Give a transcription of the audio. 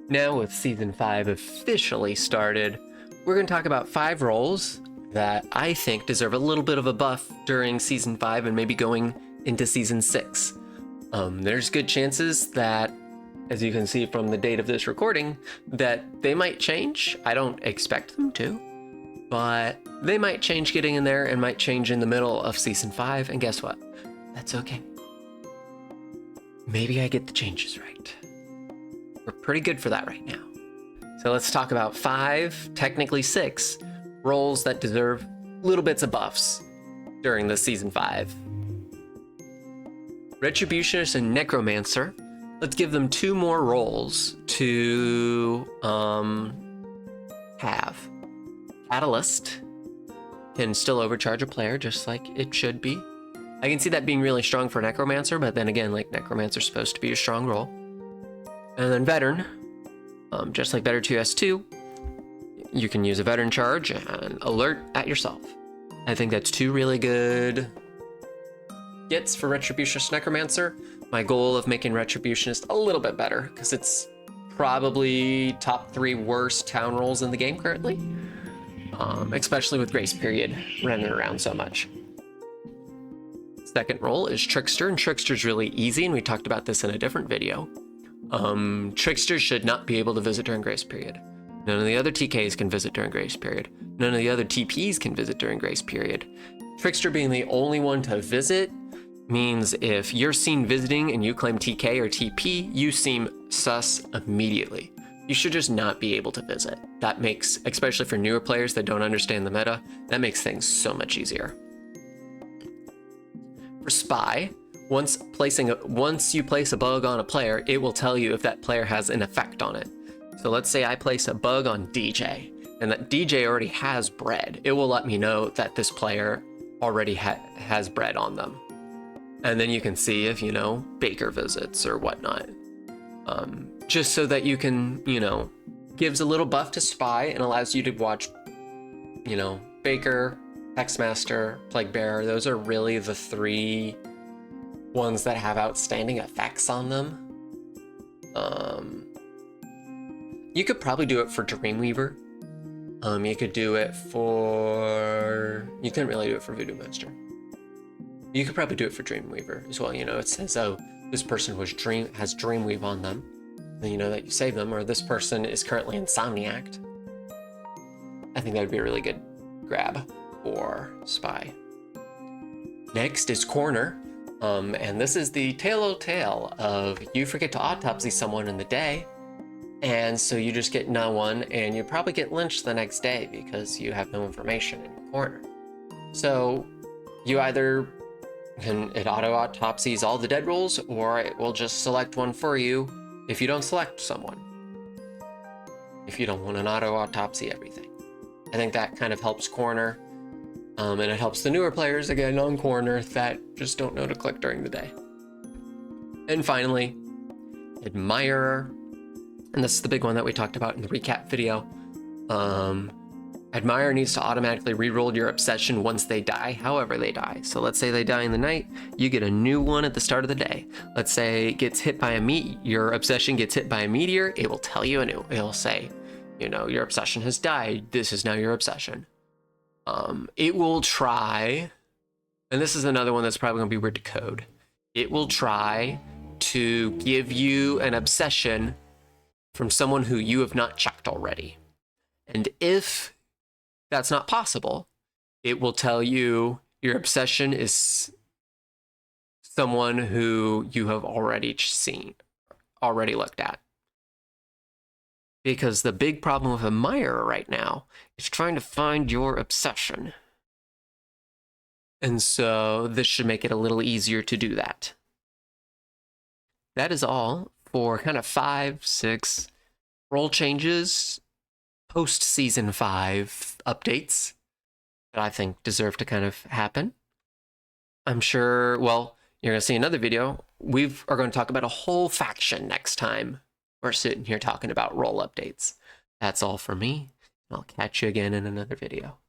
Now with Season 5 officially started, we're going to talk about 5 roles that I think deserve a little bit of a buff during Season 5 and maybe going into Season 6. There's good chances that, as you can see from the date of this recording, that they might change. I don't expect them to, but they might change getting in there and might change in the middle of Season 5, and guess what? That's okay. Maybe I get the changes right. We're pretty good for that right now. So let's talk about 5, technically 6, roles that deserve little bits of buffs during this Season 5. Retributionist and Necromancer. Let's give them 2 more roles to have. Catalyst can still overcharge a player just like it should be. I can see that being really strong for Necromancer, but then again, like, Necromancer's supposed to be a strong role. And then Veteran, just like Veteran 2S2, you can use a Veteran charge and alert at yourself. I think that's 2 really good gets for Retributionist Necromancer. My goal of making Retributionist a little bit better, because it's probably top 3 worst town rolls in the game currently, especially with Grace Period running around so much. Second role is Trickster, and Trickster's really easy, and we talked about this in a different video. Trickster should not be able to visit during Grace Period. None of the other TKs can visit during Grace Period. None of the other TPs can visit during Grace Period. Trickster being the only one to visit means if you're seen visiting and you claim TK or TP, you seem sus immediately. You should just not be able to visit. That makes, especially for newer players that don't understand the meta, that makes things so much easier. For Spy, once you place a bug on a player, it will tell you if that player has an effect on it. So let's say I place a bug on DJ, and that DJ already has bread. It will let me know that this player already has bread on them. And then you can see if, Baker visits or whatnot. Just so that you can, gives a little buff to Spy and allows you to watch, Baker, Hexmaster, Plaguebearer. Those are really the 3 ones that have outstanding effects on them. You could probably do it for Dreamweaver. You could do it for... You couldn't really do it for Voodoo Master. You could probably do it for Dreamweaver as well. It says, oh, this person has Dreamweave on them. Then you know that you save them, or this person is currently Insomniac. I think that would be a really good grab for Spy. Next is Corner. And this is the tale of you forget to autopsy someone in the day, and so you just get no one, and you probably get lynched the next day because you have no information in your corner. So you either it auto-autopsies all the dead rolls, or it will just select one for you if you don't select someone. If you don't want an auto-autopsy everything. I think that kind of helps Corner. And it helps the newer players, again, on Corner that just don't know to click during the day. And finally, Admirer. And this is the big one that we talked about in the recap video. Admirer needs to automatically reroll your obsession once they die, however they die. So let's say they die in the night, you get a new one at the start of the day. Let's say it gets hit by your obsession gets hit by a meteor, it will tell you anew. It'll say, your obsession has died, this is now your obsession. It will try, and this is another one that's probably going to be weird to code. It will try to give you an obsession from someone who you have not checked already. And if that's not possible, it will tell you your obsession is someone who you have already looked at. Because the big problem with Admirer right now is trying to find your obsession. And so this should make it a little easier to do that. That is all for kind of 5, 6 role changes, post-Season 5 updates that I think deserve to kind of happen. I'm sure, well, you're going to see another video. We are going to talk about a whole faction next time. We're sitting here talking about role updates. That's all for me. I'll catch you again in another video.